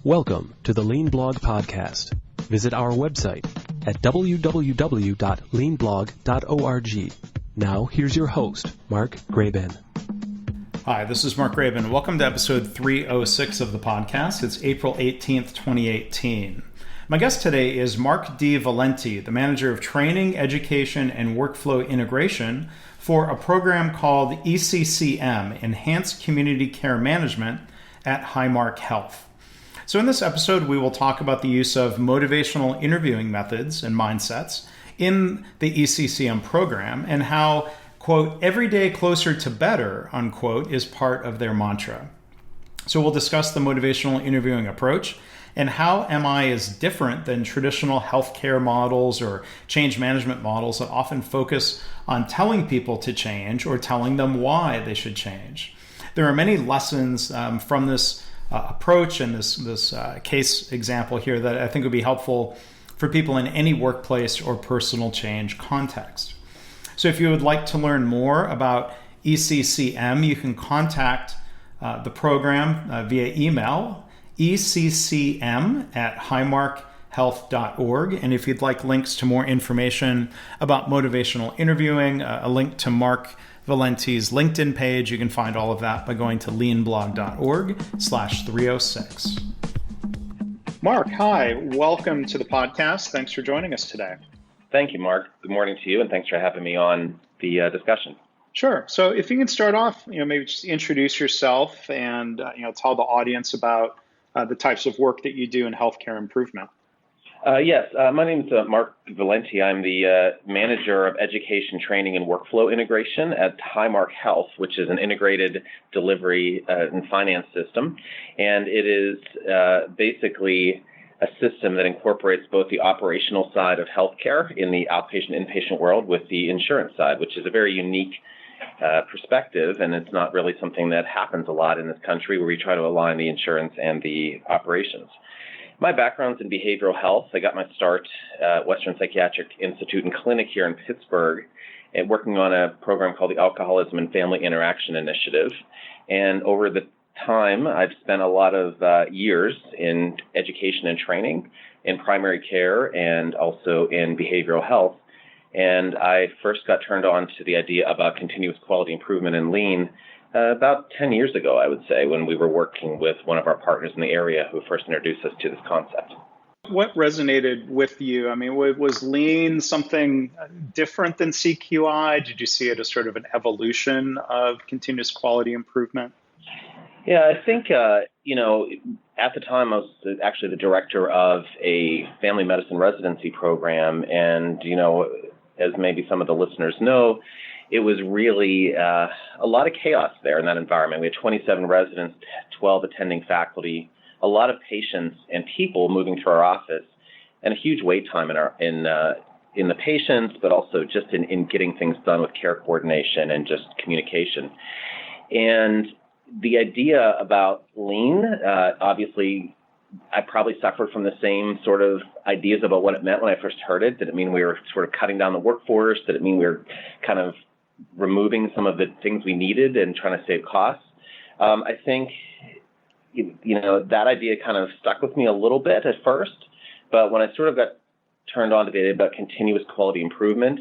Welcome to the Lean Blog Podcast. Visit our website at www.leanblog.org. Now, here's your host, Mark Graban. Hi, this is Mark Graban. Welcome to episode 306 of the podcast. It's April 18th, 2018. My guest today is Mark D. Valenti, the Manager of Training, Education, and Workflow Integration for a program called ECCM, Enhanced Community Care Management at Highmark Health. So in this episode, we will talk about the use of motivational interviewing methods and mindsets in the ECCM program and how, quote, every day closer to better, unquote, is part of their mantra. So we'll discuss the motivational interviewing approach and how MI is different than traditional healthcare models or change management models that often focus on telling people to change or telling them why they should change. There are many lessons from this approach and this case example here that I think would be helpful for people in any workplace or personal change context. So if you would like to learn more about ECCM, you can contact the program via email, eccm@highmarkhealth.org. And if you'd like links to more information about motivational interviewing, a link to Mark Valenti's LinkedIn page, you can find all of that by going to leanblog.org/306. Mark, hi. Welcome to the podcast. Thanks for joining us today. Thank you, Mark. Good morning to you, and thanks for having me on the discussion. Sure. So if you can start off, maybe just introduce yourself and, tell the audience about the types of work that you do in healthcare improvement. Yes, my name is Mark Valenti. I'm the Manager of Education, Training, and Workflow Integration at Highmark Health, which is an integrated delivery and finance system. And it is basically a system that incorporates both the operational side of healthcare in the outpatient, inpatient world with the insurance side, which is a very unique perspective, and it's not really something that happens a lot in this country where we try to align the insurance and the operations. My background's in behavioral health. I got my start at Western Psychiatric Institute and Clinic here in Pittsburgh and working on a program called the Alcoholism and Family Interaction Initiative. And over the time, I've spent a lot of years in education and training in primary care and also in behavioral health. And I first got turned on to the idea about continuous quality improvement and lean about 10 years ago, I would say, when we were working with one of our partners in the area who first introduced us to this concept. What resonated with you? I mean, was lean something different than CQI? Did you see it as sort of an evolution of continuous quality improvement? Yeah, I think, at the time I was actually the director of a family medicine residency program. And, as maybe some of the listeners know, it was really a lot of chaos there in that environment. We had 27 residents, 12 attending faculty, a lot of patients and people moving through our office, and a huge wait time in the patients, but also just in getting things done with care coordination and just communication. And the idea about lean, obviously, I probably suffered from the same sort of ideas about what it meant when I first heard it. Did it mean we were sort of cutting down the workforce? Did it mean we were kind of removing some of the things we needed and trying to save costs? I think, that idea kind of stuck with me a little bit at first. But when I sort of got turned on to the idea about continuous quality improvement,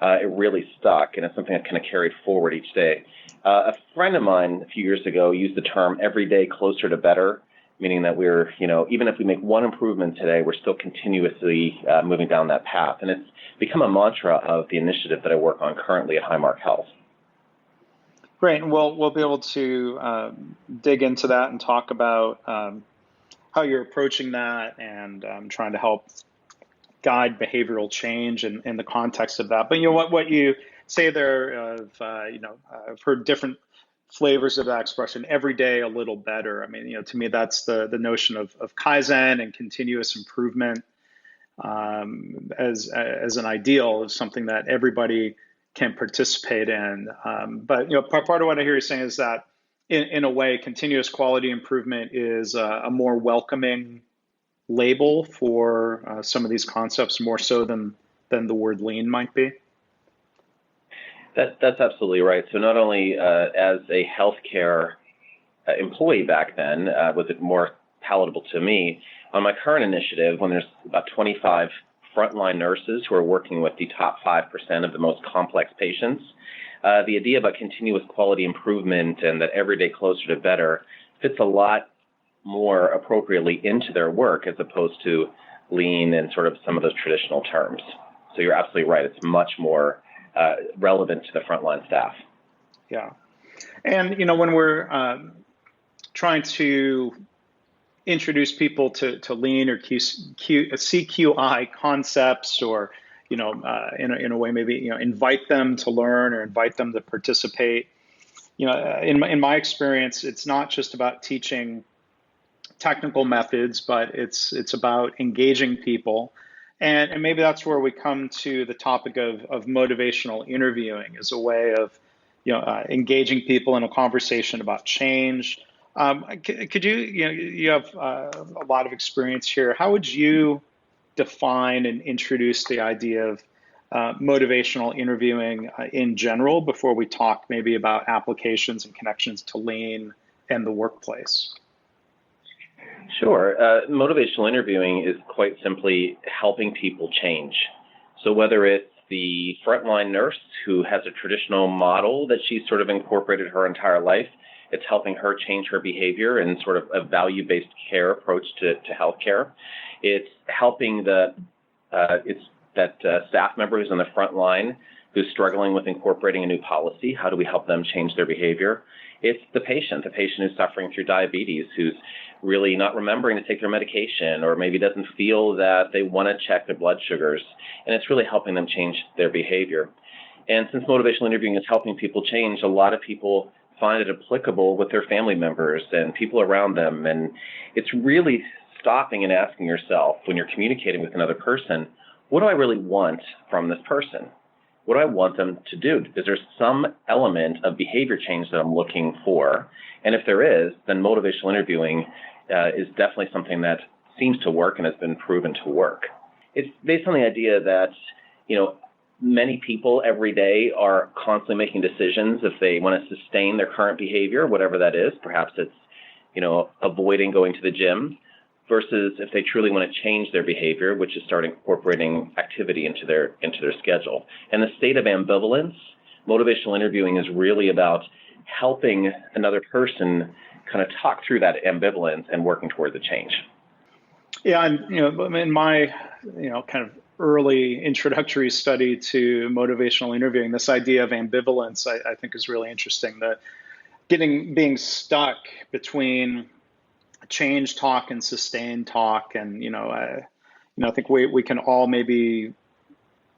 it really stuck, and it's something I kind of carried forward each day. A friend of mine a few years ago used the term every day closer to better, meaning that we're, even if we make one improvement today, we're still continuously moving down that path. And it's become a mantra of the initiative that I work on currently at Highmark Health. Great. And we'll be able to dig into that and talk about how you're approaching that and trying to help guide behavioral change in the context of that. But what you say there I've heard different flavors of that expression, every day a little better. I mean, to me, that's the notion of Kaizen and continuous improvement as an ideal of something that everybody can participate in. But part of what I hear you saying is that in a way, continuous quality improvement is a more welcoming label for some of these concepts, more so than the word lean might be. That's absolutely right. So not only as a healthcare employee back then was it more palatable to me. On my current initiative, when there's about 25 frontline nurses who are working with the top 5% of the most complex patients, the idea about continuous quality improvement and that every day closer to better fits a lot more appropriately into their work as opposed to lean and sort of some of those traditional terms. So you're absolutely right. It's much more relevant to the frontline staff. Yeah. And, when we're trying to introduce people to lean or CQI concepts, or, in a way, maybe, invite them to learn or invite them to participate. In my experience, it's not just about teaching technical methods, but it's about engaging people. And maybe that's where we come to the topic of motivational interviewing as a way of, engaging people in a conversation about change. Could you have a lot of experience here. How would you define and introduce the idea of motivational interviewing in general before we talk maybe about applications and connections to lean and the workplace? Sure. Motivational interviewing is quite simply helping people change. So whether it's the frontline nurse who has a traditional model that she's sort of incorporated her entire life, it's helping her change her behavior and sort of a value-based care approach to healthcare. It's helping that staff member who's on the front line who's struggling with incorporating a new policy. How do we help them change their behavior? It's the patient who's suffering through diabetes, who's really not remembering to take their medication, or maybe doesn't feel that they want to check their blood sugars. And it's really helping them change their behavior. And since motivational interviewing is helping people change, a lot of people find it applicable with their family members and people around them. And it's really stopping and asking yourself when you're communicating with another person, what do I really want from this person? What do I want them to do? Is there some element of behavior change that I'm looking for? And if there is, then motivational interviewing is definitely something that seems to work and has been proven to work. It's based on the idea that, many people every day are constantly making decisions if they want to sustain their current behavior, whatever that is. Perhaps it's, avoiding going to the gym, versus if they truly want to change their behavior, which is start incorporating activity into their schedule. And the state of ambivalence, motivational interviewing is really about helping another person kind of talk through that ambivalence and working toward the change. Yeah, and in my kind of early introductory study to motivational interviewing, this idea of ambivalence I think is really interesting. That being stuck between change talk and sustain talk, and I think we can all maybe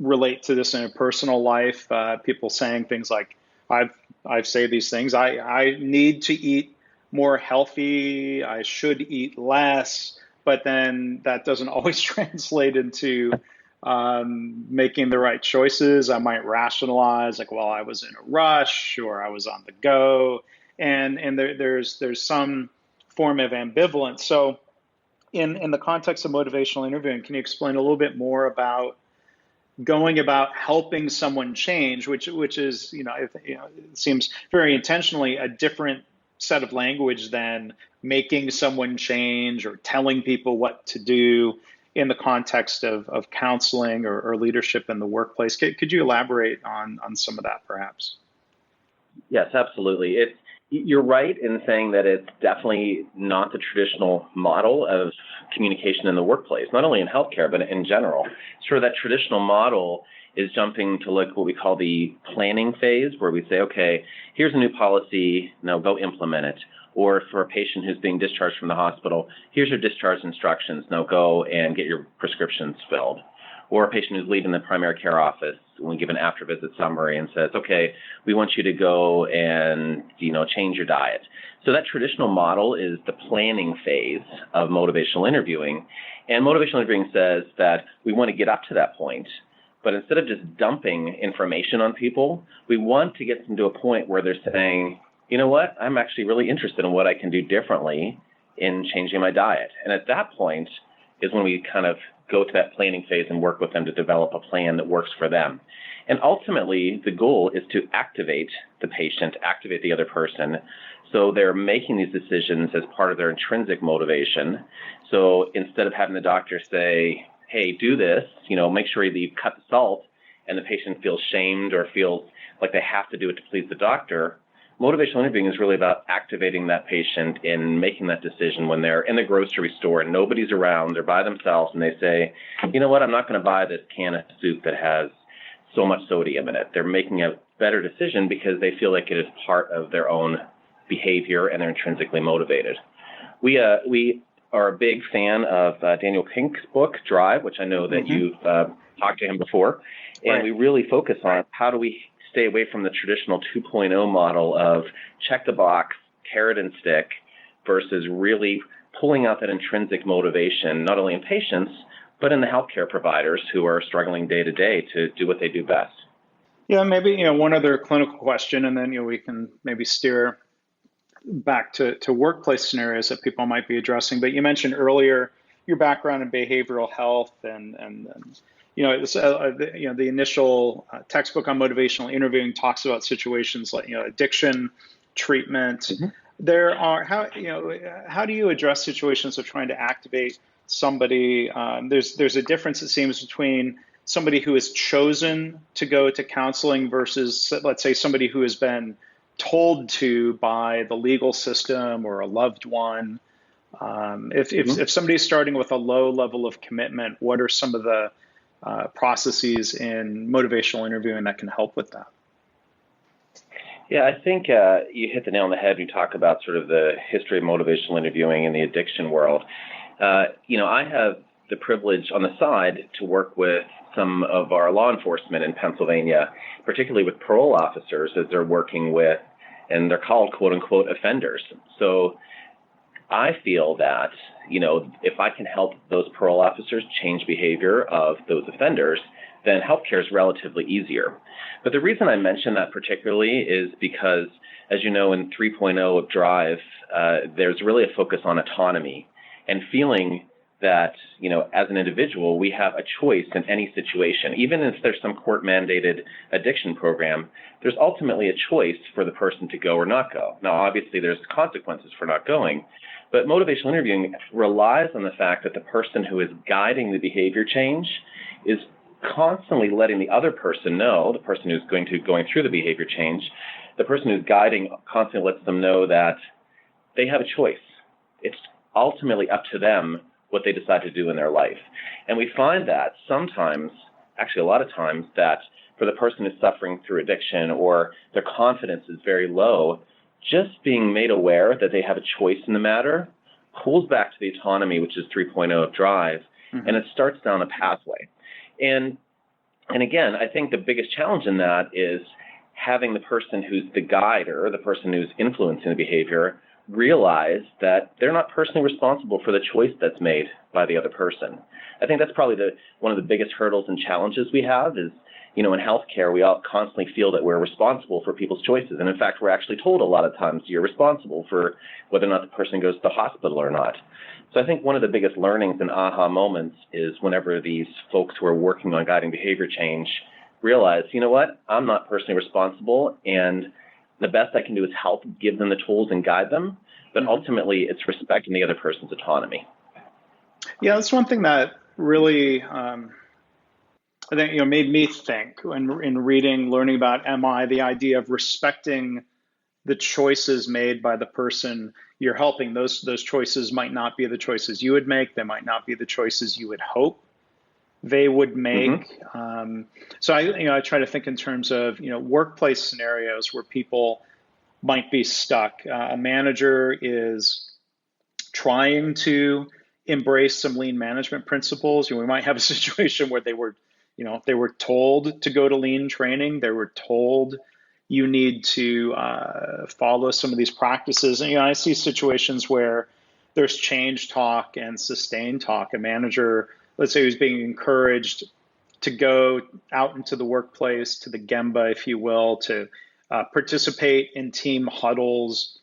relate to this in a personal life. People saying things like, I've said these things. I need to eat more healthy. I should eat less, but then that doesn't always translate into making the right choices. I might rationalize like, well, I was in a rush or I was on the go, and there's some form of ambivalence. So in the context of motivational interviewing, can you explain a little bit more about going about helping someone change, which is, it seems very intentionally a different set of language than making someone change or telling people what to do in the context of counseling or leadership in the workplace? Could you elaborate on some of that, perhaps? Yes, absolutely. You're right in saying that it's definitely not the traditional model of communication in the workplace, not only in healthcare, but in general. Sort of that traditional model is jumping to what we call the planning phase, where we say, okay, here's a new policy, now go implement it. Or for a patient who's being discharged from the hospital, here's your discharge instructions, now go and get your prescriptions filled. Or a patient who's leaving the primary care office, we give an after-visit summary and says, okay, we want you to go and, change your diet. So that traditional model is the planning phase of motivational interviewing. And motivational interviewing says that we want to get up to that point, but instead of just dumping information on people, we want to get them to a point where they're saying, you know what, I'm actually really interested in what I can do differently in changing my diet. And at that point is when we kind of go to that planning phase and work with them to develop a plan that works for them. And ultimately, the goal is to activate the patient, activate the other person. So they're making these decisions as part of their intrinsic motivation. So instead of having the doctor say, hey, do this, make sure that you cut the salt, and the patient feels shamed or feels like they have to do it to please the doctor, motivational interviewing is really about activating that patient in making that decision when they're in the grocery store and nobody's around, they're by themselves, and they say, you know what, I'm not going to buy this can of soup that has so much sodium in it. They're making a better decision because they feel like it is part of their own behavior and they're intrinsically motivated. We are a big fan of Daniel Pink's book, Drive, which I know that you've talked to him before, and we really focus on how do we stay away from the traditional 2.0 model of check the box, carrot and stick, versus really pulling out that intrinsic motivation, not only in patients, but in the healthcare providers who are struggling day to day to do what they do best. Yeah, maybe one other clinical question, and then we can maybe steer back to workplace scenarios that people might be addressing. But you mentioned earlier your background in behavioral health, and the initial textbook on motivational interviewing talks about situations like addiction, treatment. There are how do you address situations of trying to activate somebody? There's a difference, it seems, between somebody who has chosen to go to counseling versus, let's say, somebody who has been told to by the legal system or a loved one. If somebody's starting with a low level of commitment, what are some of the processes in motivational interviewing that can help with that? Yeah, I think you hit the nail on the head when you talk about sort of the history of motivational interviewing in the addiction world. I have the privilege on the side to work with some of our law enforcement in Pennsylvania, particularly with parole officers as they're working with, and they're called quote unquote offenders. So I feel that, if I can help those parole officers change behavior of those offenders, then healthcare is relatively easier. But the reason I mention that particularly is because, as you know, in 3.0 of Drive, there's really a focus on autonomy and feeling that, as an individual, we have a choice in any situation. Even if there's some court-mandated addiction program, there's ultimately a choice for the person to go or not go. Now, obviously, there's consequences for not going, but motivational interviewing relies on the fact that the person who is guiding the behavior change is constantly letting the other person know, the person who's going through the behavior change, the person who's guiding constantly lets them know that they have a choice. It's ultimately up to them what they decide to do in their life. And we find that sometimes, actually a lot of times, that for the person who's suffering through addiction or their confidence is very low, just being made aware that they have a choice in the matter pulls back to the autonomy, which is 3.0 of Drive, and it starts down a pathway. And again, I think the biggest challenge in that is having the person who's the guider, the person who's influencing the behavior, realize that they're not personally responsible for the choice that's made by the other person. I think that's probably one of the biggest hurdles and challenges we have is, in healthcare, we all constantly feel that we're responsible for people's choices. And in fact, we're actually told a lot of times you're responsible for whether or not the person goes to the hospital or not. So I think one of the biggest learnings and aha moments is whenever these folks who are working on guiding behavior change realize, you know what, I'm not personally responsible, and the best I can do is help give them the tools and guide them, but ultimately it's respecting the other person's autonomy. Yeah, that's one thing that really I think made me think in reading, learning about MI, the idea of respecting the choices made by the person you're helping. Those choices might not be the choices you would make. They might not be the choices you would hope they would make. So I try to think in terms of workplace scenarios where people might be stuck. A manager is trying to embrace some lean management principles. We might have a situation where they were told to go to lean training. They were told you need to follow some of these practices. And I see situations where there's change talk and sustain talk. A manager, let's say, who's being encouraged to go out into the workplace, to the Gemba, if you will, to participate in team huddles.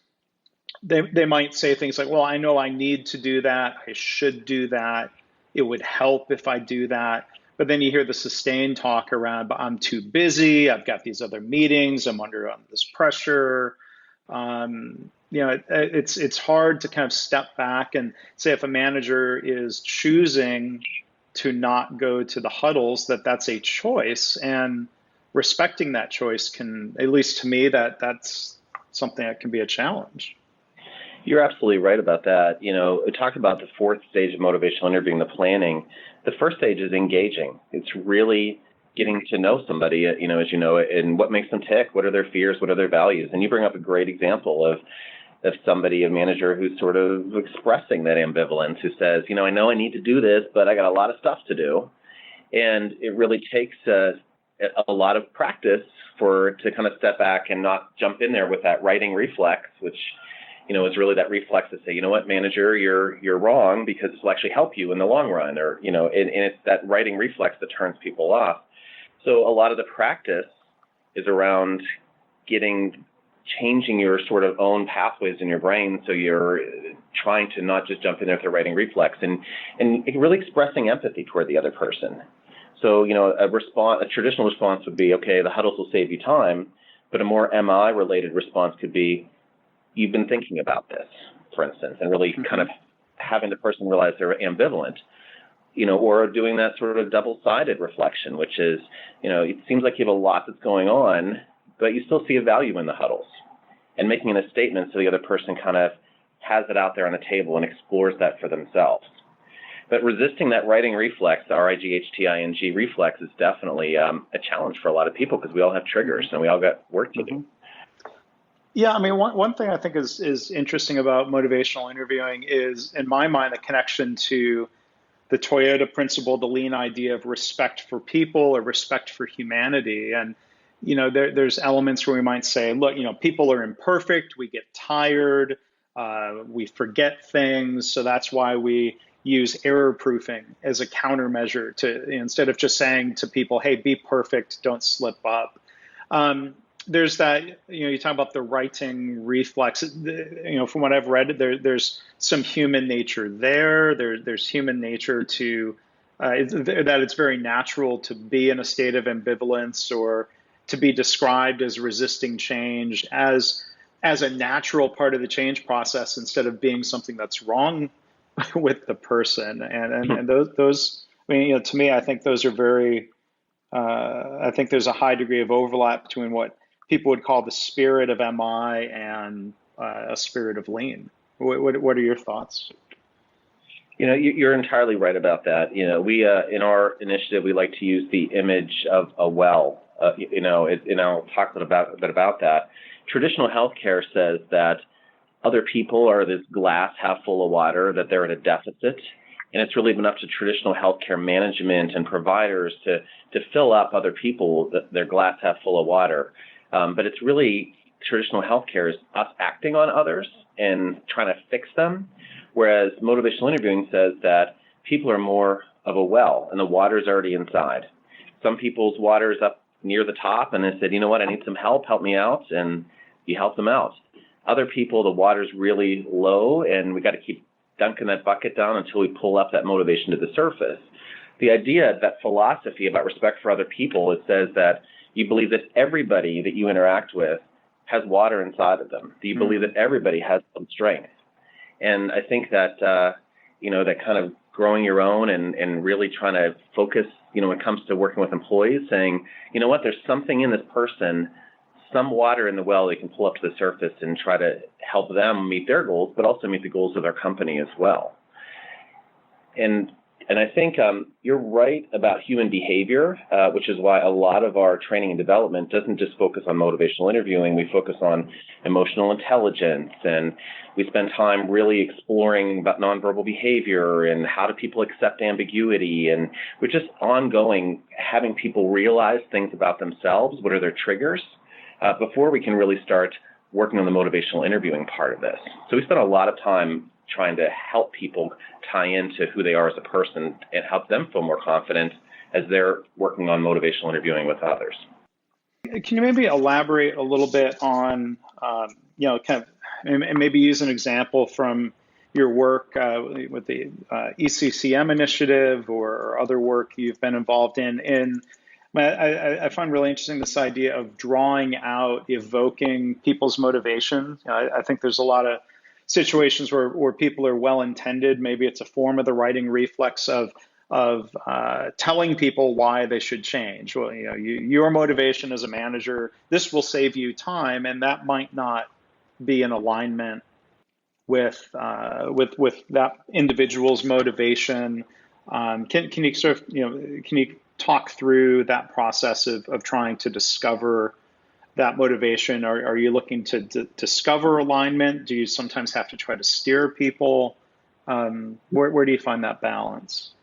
They might say things like, well, I know I need to do that. I should do that. It would help if I do that. But then you hear the sustained talk around, but I'm too busy, I've got these other meetings, I'm under this pressure. It's hard to kind of step back and say if a manager is choosing to not go to the huddles, that's a choice, and respecting that choice can, at least to me, that's something that can be a challenge. You're absolutely right about that. We talked about the fourth stage of motivational interviewing, the planning. The first stage is engaging. It's really getting to know somebody, as you know, and what makes them tick, what are their fears, what are their values. And you bring up a great example of somebody, a manager who's sort of expressing that ambivalence, who says, I know I need to do this, but I got a lot of stuff to do. And it really takes a lot of practice to kind of step back and not jump in there with that righting reflex, which is really that reflex to say, you know what, manager, you're wrong, because this will actually help you in the long run, or, and it's that righting reflex that turns people off. So a lot of the practice is around changing your sort of own pathways in your brain. So you're trying to not just jump in there with a righting reflex and really expressing empathy toward the other person. So, a traditional response would be, okay, the huddles will save you time, but a more MI related response could be, you've been thinking about this, for instance, and really kind of having the person realize they're ambivalent, or doing that sort of double-sided reflection, which is, it seems like you have a lot that's going on, but you still see a value in the huddles, and making a statement so the other person kind of has it out there on the table and explores that for themselves. But resisting that righting reflex, the RIGHTING reflex, is definitely a challenge for a lot of people, because we all have triggers and we all got work to do. Yeah, I mean, one thing I think is interesting about motivational interviewing is, in my mind, the connection to the Toyota principle, the lean idea of respect for people or respect for humanity. And, there's elements where we might say, look, people are imperfect, we get tired, we forget things. So that's why we use error proofing as a countermeasure to, instead of just saying to people, hey, be perfect, don't slip up. There's that, you talk about the righting reflex, from what I've read, there's some human nature there. There's human nature to, that it's very natural to be in a state of ambivalence, or to be described as resisting change as a natural part of the change process, instead of being something that's wrong with the person. And those, to me, I think those are very, I think there's a high degree of overlap between what people would call the spirit of MI and a spirit of lean. What are your thoughts? You're entirely right about that. We in our initiative, we like to use the image of a well. I'll talk a bit about that. Traditional healthcare says that other people are this glass half full of water, that they're at a deficit. And it's really been up to traditional healthcare management and providers to fill up other people, their glass half full of water. But it's really, traditional healthcare is us acting on others and trying to fix them, whereas motivational interviewing says that people are more of a well, and the water is already inside. Some people's water is up near the top, and they said, you know what, I need some help me out, and you help them out. Other people, the water's really low, and we got to keep dunking that bucket down until we pull up that motivation to the surface. The idea, that philosophy about respect for other people, it says that you believe that everybody that you interact with has water inside of them. Do you believe that everybody has some strength? And I think that, that kind of growing your own and really trying to focus, when it comes to working with employees, saying, you know what, there's something in this person, some water in the well they can pull up to the surface and try to help them meet their goals, but also meet the goals of their company as well. And I think you're right about human behavior, which is why a lot of our training and development doesn't just focus on motivational interviewing. We focus on emotional intelligence, and we spend time really exploring about nonverbal behavior and how do people accept ambiguity. And we're just ongoing having people realize things about themselves, what are their triggers, before we can really start working on the motivational interviewing part of this. So we spend a lot of time trying to help people tie into who they are as a person and help them feel more confident as they're working on motivational interviewing with others. Can you maybe elaborate a little bit on, kind of, and maybe use an example from your work with the ECCM initiative or other work you've been involved in. I find really interesting this idea of drawing out, evoking people's motivation. I think there's a lot of situations where people are well-intended. Maybe it's a form of the writing reflex of telling people why they should change. Well, your motivation as a manager, this will save you time, and that might not be in alignment with that individual's motivation. Can you sort of can you talk through that process of trying to discover that motivation? Are you looking to discover alignment? Do you sometimes have to try to steer people? Where do you find that balance?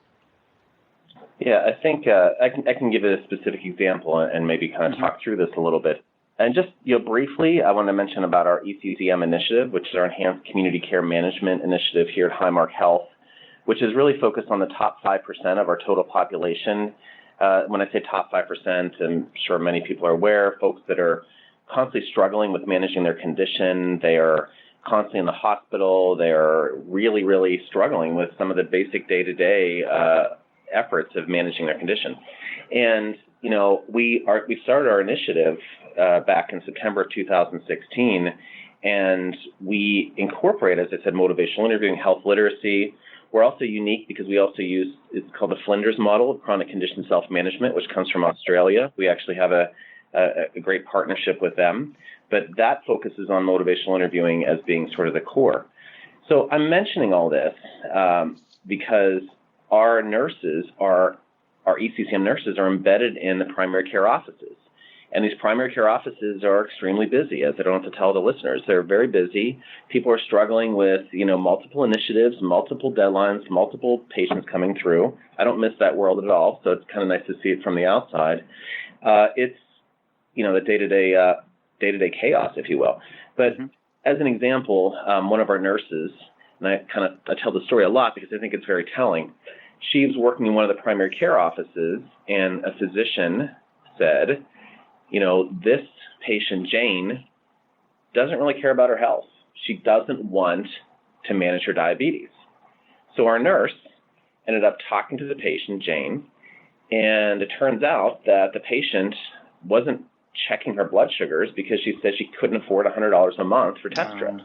Yeah, I think I can give a specific example and maybe kind of talk through this a little bit. And just briefly, I want to mention about our ECCM initiative, which is our Enhanced Community Care Management initiative here at Highmark Health, which is really focused on the top 5% of our total population. When I say top 5%, I'm sure many people are aware, folks that are constantly struggling with managing their condition. They are constantly in the hospital. They are really, really struggling with some of the basic day-to-day efforts of managing their condition. And, we started our initiative back in September of 2016, and we incorporate, as I said, motivational interviewing, health literacy. We're also unique because we also use, it's called the Flinders model of chronic condition self-management, which comes from Australia. We actually have a great partnership with them, but that focuses on motivational interviewing as being sort of the core. So I'm mentioning all this because our ECCM nurses are embedded in the primary care offices. And these primary care offices are extremely busy, as I don't have to tell the listeners. They're very busy. People are struggling with, multiple initiatives, multiple deadlines, multiple patients coming through. I don't miss that world at all, so it's kind of nice to see it from the outside. It's, the day-to-day chaos, if you will. But as an example, one of our nurses, and I tell the story a lot because I think it's very telling. She was working in one of the primary care offices, and a physician said, this patient, Jane, doesn't really care about her health. She doesn't want to manage her diabetes. So our nurse ended up talking to the patient, Jane, and it turns out that the patient wasn't checking her blood sugars because she said she couldn't afford $100 a month for test strips.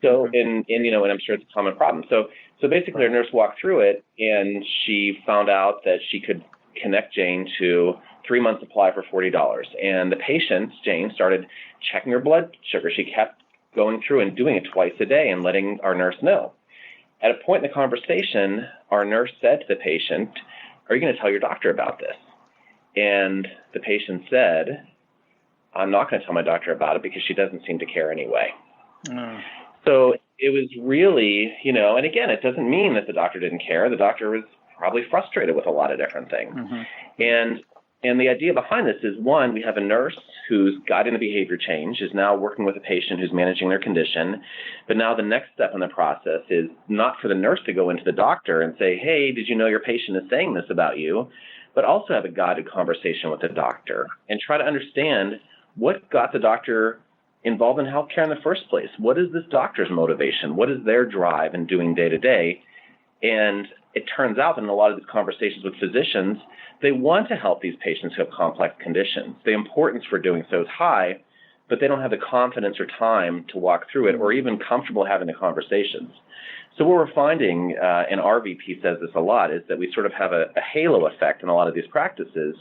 So, and I'm sure it's a common problem. So basically, our nurse walked through it, and she found out that she could connect Jane to 3-month supply for $40. And the patient, Jane, started checking her blood sugar. She kept going through and doing it twice a day and letting our nurse know. At a point in the conversation, our nurse said to the patient, "Are you going to tell your doctor about this?" And the patient said, "I'm not going to tell my doctor about it because she doesn't seem to care anyway." So it was really, and again, it doesn't mean that the doctor didn't care. The doctor was probably frustrated with a lot of different things. And the idea behind this is, one, we have a nurse who's guiding the behavior change, is now working with a patient who's managing their condition. But now the next step in the process is not for the nurse to go into the doctor and say, "Hey, did you know your patient is saying this about you?" But also have a guided conversation with the doctor and try to understand what got the doctor involved in healthcare in the first place. What is this doctor's motivation? What is their drive in doing day to day? And it turns out that in a lot of these conversations with physicians, they want to help these patients who have complex conditions. The importance for doing so is high, but they don't have the confidence or time to walk through it or even comfortable having the conversations. So what we're finding, and our VP says this a lot, is that we sort of have a halo effect in a lot of these practices,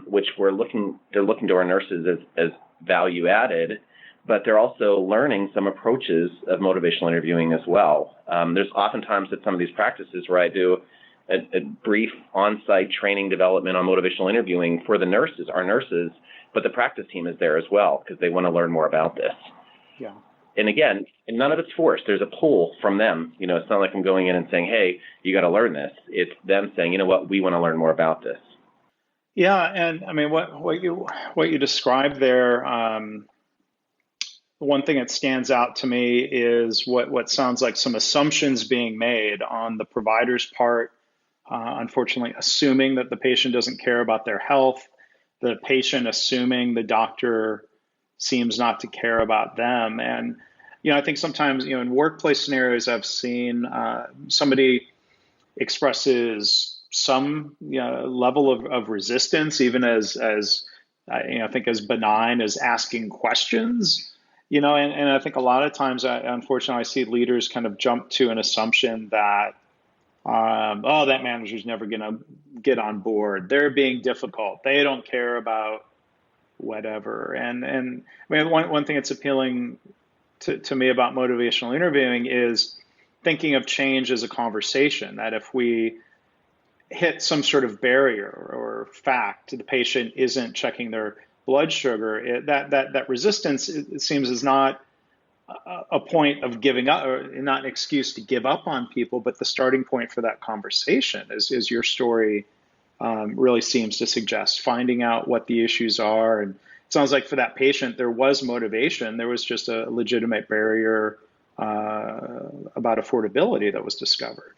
which they're looking to our nurses as value added, but they're also learning some approaches of motivational interviewing as well. There's oftentimes at some of these practices where I do a brief on-site training development on motivational interviewing for the nurses, our nurses, but the practice team is there as well because they want to learn more about this. Yeah. And again, none of it's forced. There's a pull from them. It's not like I'm going in and saying, "Hey, you got to learn this." It's them saying, "You know what, we want to learn more about this." Yeah, and I mean, what you described there, one thing that stands out to me is what sounds like some assumptions being made on the provider's part, unfortunately assuming that the patient doesn't care about their health, the patient assuming the doctor seems not to care about them. And, I think sometimes, in workplace scenarios, I've seen somebody expresses some level of resistance, even as I think as benign as asking questions. And I think a lot of times, unfortunately, I see leaders kind of jump to an assumption that, oh, that manager's never going to get on board. They're being difficult. They don't care about whatever. And I mean, one thing that's appealing to me about motivational interviewing is thinking of change as a conversation, that if we hit some sort of barrier or fact, the patient isn't checking their blood sugar, that resistance, it seems, is not a point of giving up, or not an excuse to give up on people, but the starting point for that conversation, as your story really seems to suggest, finding out what the issues are. And it sounds like for that patient, there was motivation. There was just a legitimate barrier about affordability that was discovered.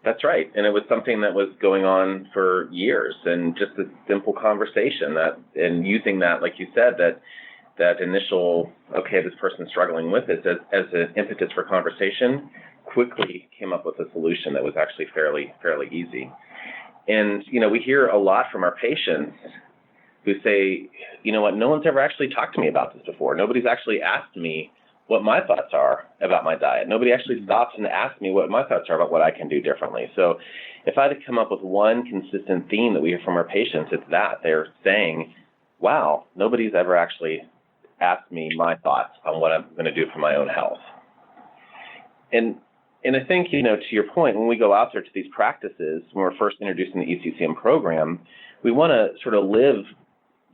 That's right. And it was something that was going on for years, and just a simple conversation and using that, like you said, that initial, okay, this person's struggling with this as an impetus for conversation, quickly came up with a solution that was actually fairly easy. And, we hear a lot from our patients who say, you know what, no one's ever actually talked to me about this before. Nobody's actually asked me what my thoughts are about my diet. Nobody actually stops and asks me what my thoughts are about what I can do differently. So if I had to come up with one consistent theme that we hear from our patients, it's that they're saying, wow, nobody's ever actually asked me my thoughts on what I'm going to do for my own health. And I think, to your point, when we go out there to these practices, when we're first introducing the ECCM program, we want to sort of live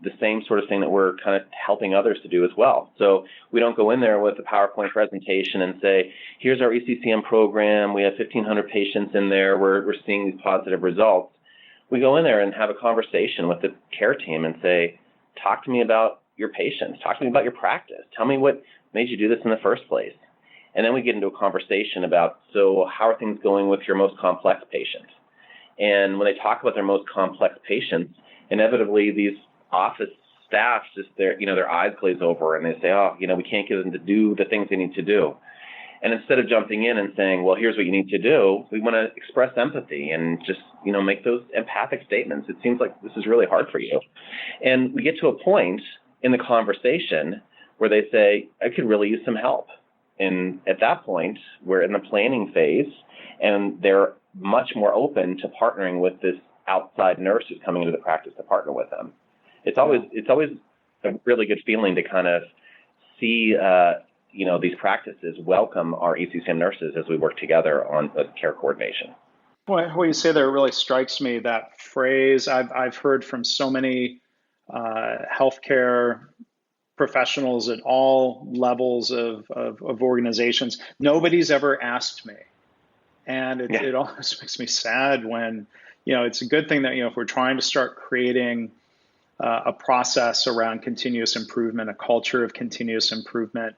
the same sort of thing that we're kind of helping others to do as well. So we don't go in there with a PowerPoint presentation and say, here's our ECCM program. We have 1,500 patients in there. We're seeing these positive results. We go in there and have a conversation with the care team and say, talk to me about your patients. Talk to me about your practice. Tell me what made you do this in the first place. And then we get into a conversation about, so how are things going with your most complex patients? And when they talk about their most complex patients, inevitably these office staff just their eyes glaze over and they say, oh, we can't get them to do the things they need to do. And instead of jumping in and saying, well, here's what you need to do, we want to express empathy and just, make those empathic statements. It seems like this is really hard for you. And we get to a point in the conversation where they say, I could really use some help. And at that point, we're in the planning phase, and they're much more open to partnering with this outside nurse who's coming into the practice to partner with them. It's always a really good feeling to kind of see, these practices welcome our ECCM nurses as we work together on care coordination. Well, what you say there really strikes me. That phrase I've heard from so many healthcare professionals at all levels of organizations. Nobody's ever asked me. And it almost makes me sad when, it's a good thing that, if we're trying to start creating a process around continuous improvement, a culture of continuous improvement,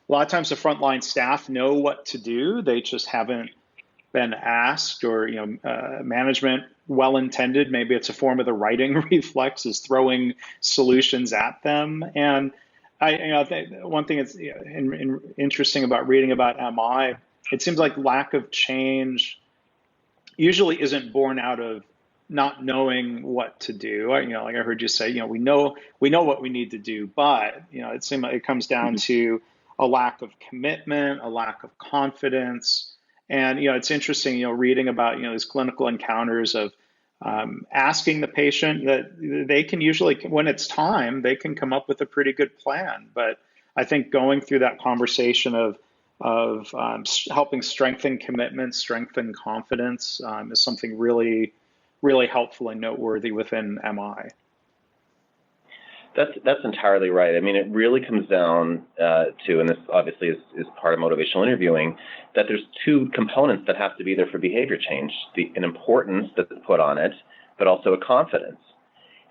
a lot of times the frontline staff know what to do. They just haven't been asked, or, management, well-intended, maybe it's a form of the writing reflex, is throwing solutions at them. And I think one thing that's interesting about reading about MI, it seems like lack of change usually isn't born out of not knowing what to do. Like I heard you say, we know what we need to do, but it seems like it comes down to a lack of commitment, a lack of confidence. And it's interesting, reading about these clinical encounters of asking the patient that they can usually, when it's time, they can come up with a pretty good plan. But I think going through that conversation of helping strengthen commitment, strengthen confidence is something really, really helpful and noteworthy within MI. That's entirely right. I mean, it really comes down to, and this obviously is part of motivational interviewing, that there's two components that have to be there for behavior change: an importance that's put on it, but also a confidence.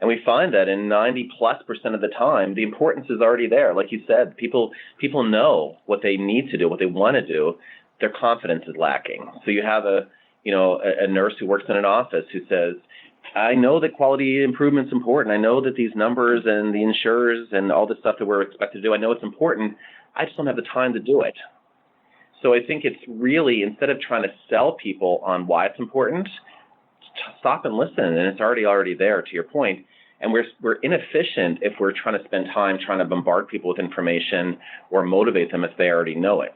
And we find that in 90+% of the time, the importance is already there. Like you said, people know what they need to do, what they want to do. Their confidence is lacking. So you have a nurse who works in an office who says, I know that quality improvement is important. I know that these numbers and the insurers and all this stuff that we're expected to do, I know it's important, I just don't have the time to do it. So I think it's really, instead of trying to sell people on why it's important, stop and listen, and it's already there, to your point. And we're inefficient if we're trying to spend time trying to bombard people with information or motivate them if they already know it.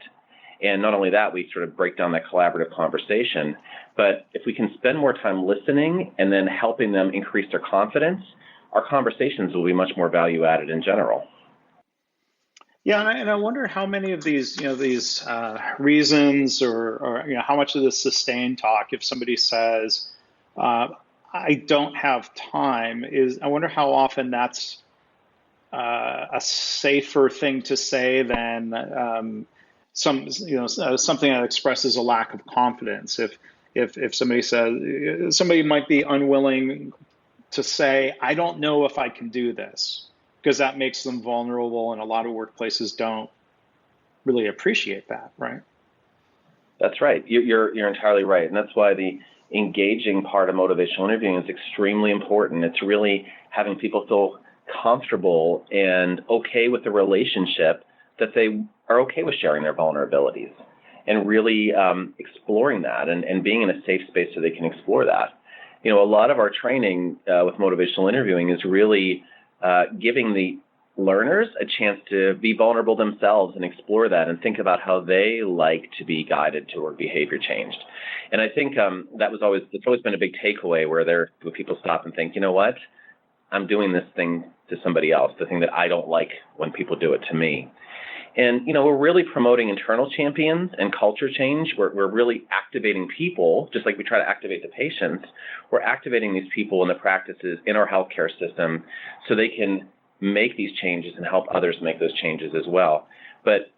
And not only that, we sort of break down that collaborative conversation. But if we can spend more time listening and then helping them increase their confidence, our conversations will be much more value added in general. Yeah, and I wonder how many of these, reasons, or how much of this sustained talk, if somebody says, I don't have time, I wonder how often that's a safer thing to say than something that expresses a lack of confidence. If somebody says, somebody might be unwilling to say, I don't know if I can do this, because that makes them vulnerable, and a lot of workplaces don't really appreciate that, right? That's right. You're entirely right, and that's why the engaging part of motivational interviewing is extremely important. It's really having people feel comfortable and okay with the relationship, that they are okay with sharing their vulnerabilities, and really exploring that and being in a safe space so they can explore that. A lot of our training with motivational interviewing is really giving the learners a chance to be vulnerable themselves and explore that and think about how they like to be guided toward behavior changed. And I think it's always been a big takeaway where people stop and think, you know what, I'm doing this thing to somebody else, the thing that I don't like when people do it to me. And, we're really promoting internal champions and culture change. We're really activating people, just like we try to activate the patients. We're activating these people in the practices in our healthcare system so they can make these changes and help others make those changes as well. But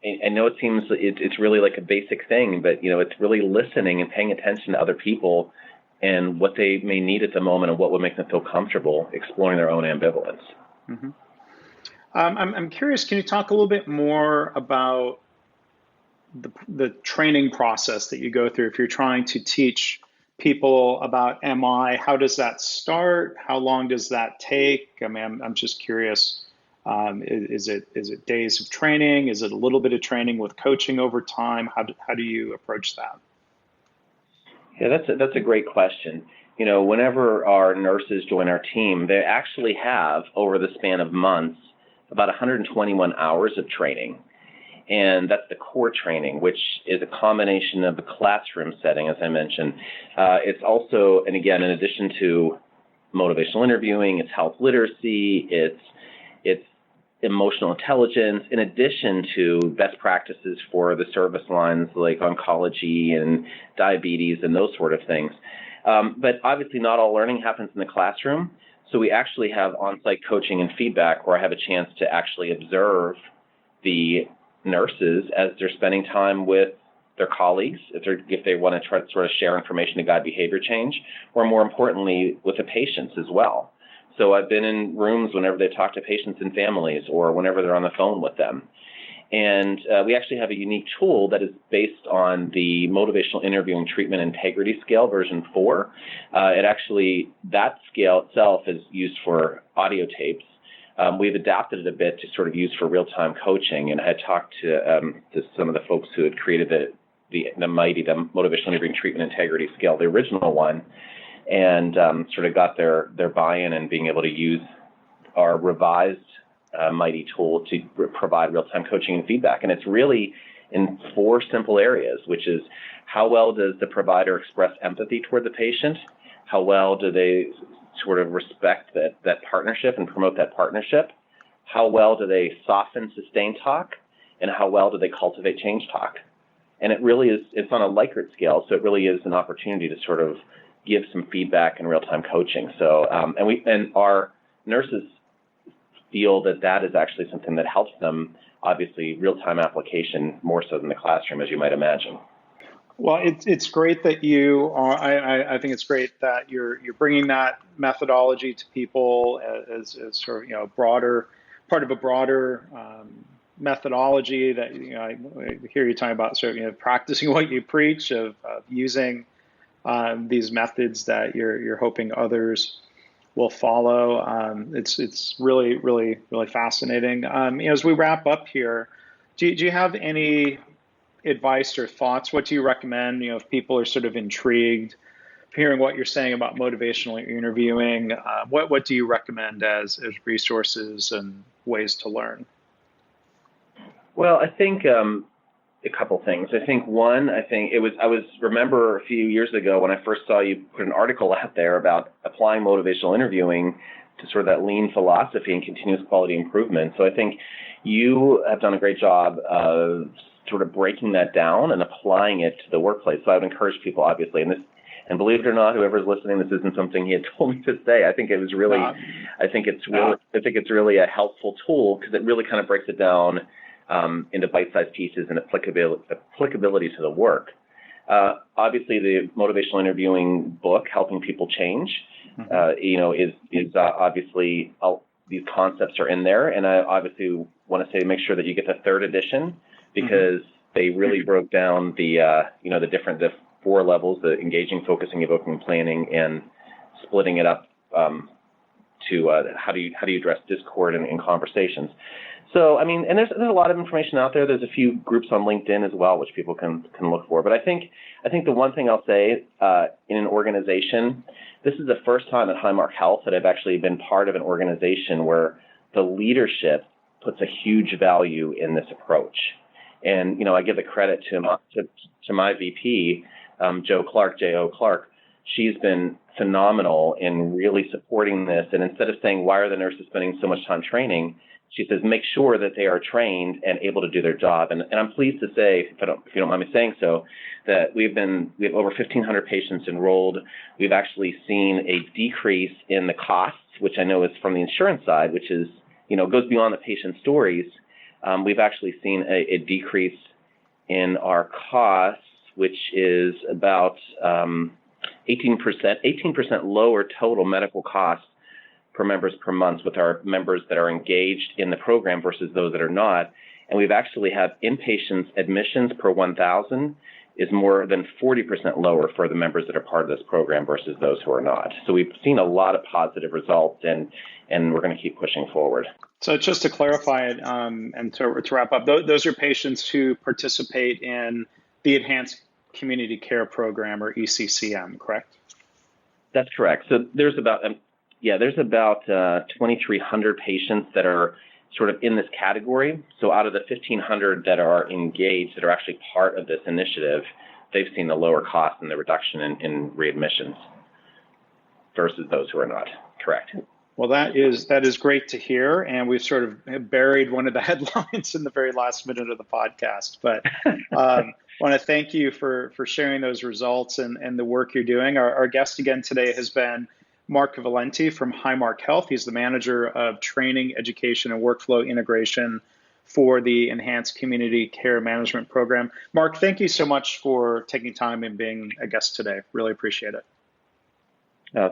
I know it seems it's really like a basic thing, but, it's really listening and paying attention to other people and what they may need at the moment and what would make them feel comfortable exploring their own ambivalence. Mm-hmm. I'm curious, can you talk a little bit more about the training process that you go through if you're trying to teach people about MI? How does that start? How long does that take? I mean, I'm just curious. Is it days of training? Is it a little bit of training with coaching over time? How do you approach that? Yeah, that's a great question. Whenever our nurses join our team, they actually have, over the span of months, about 121 hours of training. And that's the core training, which is a combination of the classroom setting, as I mentioned. It's also, and again, in addition to motivational interviewing, it's health literacy, it's emotional intelligence, in addition to best practices for the service lines like oncology and diabetes and those sort of things. But obviously not all learning happens in the classroom. So we actually have on-site coaching and feedback where I have a chance to actually observe the nurses as they're spending time with their colleagues, if they want to try to sort of share information to guide behavior change, or more importantly, with the patients as well. So I've been in rooms whenever they talk to patients and families or whenever they're on the phone with them. And we actually have a unique tool that is based on the Motivational Interviewing Treatment Integrity Scale, version 4. That scale itself is used for audio tapes. We've adapted it a bit to sort of use for real-time coaching. And I had talked to some of the folks who had created the Motivational Interviewing Treatment Integrity Scale, the original one, and sort of got their buy-in and being able to use our revised Mighty tool to provide real-time coaching and feedback. And it's really in 4 simple areas, which is how well does the provider express empathy toward the patient? How well do they sort of respect that partnership and promote that partnership? How well do they soften sustained talk? And how well do they cultivate change talk? And it really is, it's on a Likert scale, so it really is an opportunity to sort of give some feedback and real-time coaching. So, and our nurses feel that is actually something that helps them, obviously, real-time application more so than the classroom, as you might imagine. Well, it's great that you are. I think it's great that you're bringing that methodology to people as sort of broader part of a broader methodology that I hear you talking about sort of practicing what you preach of using these methods that you're hoping others will follow. It's really fascinating. As we wrap up here, Do you have any advice or thoughts? What do you recommend, if people are sort of intrigued, hearing what you're saying about motivational interviewing? What do you recommend as resources and ways to learn? Well, I think a couple things. I think one, remember a few years ago when I first saw you put an article out there about applying motivational interviewing to sort of that lean philosophy and continuous quality improvement. So I think you have done a great job of sort of breaking that down and applying it to the workplace. So I would encourage people, obviously, and believe it or not, whoever's listening, this isn't something he had told me to say. I think it's really a helpful tool because it really kind of breaks it down into bite-sized pieces and applicability to the work. Obviously, the motivational interviewing book, Helping People Change, is obviously these concepts are in there, and I obviously want to say make sure that you get the third edition because they really broke down the four levels: the engaging, focusing, evoking, planning, and splitting it up to how do you address discord in conversations. So, I mean, and there's a lot of information out there. There's a few groups on LinkedIn as well, which people can look for. But I think the one thing I'll say in an organization, this is the first time at Highmark Health that I've actually been part of an organization where the leadership puts a huge value in this approach. And, I give the credit to my VP, Jo Clark. She's been phenomenal in really supporting this. And instead of saying, why are the nurses spending so much time training, she says, make sure that they are trained and able to do their job. And I'm pleased to say, if you don't mind me saying so, that we have over 1,500 patients enrolled. We've actually seen a decrease in the costs, which I know is from the insurance side, which is, goes beyond the patient stories. We've actually seen a decrease in our costs, which is about 18% lower total medical costs per members per month with our members that are engaged in the program versus those that are not. And we've actually had inpatients admissions per 1,000 is more than 40% lower for the members that are part of this program versus those who are not. So we've seen a lot of positive results, and we're going to keep pushing forward. So just to clarify it and to wrap up, those are patients who participate in the Enhanced Community Care Program, or ECCM, correct? That's correct. So there's about 2,300 patients that are sort of in this category. So out of the 1,500 that are engaged, that are actually part of this initiative, they've seen the lower cost and the reduction in readmissions versus those who are not. Correct. Well, that is great to hear, and we've sort of buried one of the headlines in the very last minute of the podcast. But I want to thank you for sharing those results and the work you're doing. Our guest again today has been Mark Valenti from Highmark Health. He's the manager of training, education, and workflow integration for the Enhanced Community Care Management Program. Mark, thank you so much for taking time and being a guest today. Really appreciate it.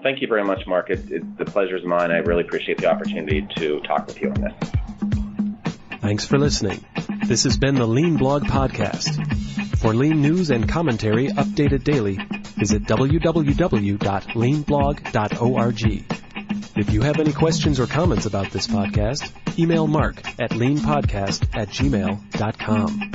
Thank you very much, Mark. The pleasure is mine. I really appreciate the opportunity to talk with you on this. Thanks for listening. This has been the Lean Blog Podcast. For Lean news and commentary updated daily, visit www.leanblog.org. If you have any questions or comments about this podcast, email Mark at leanpodcast@gmail.com.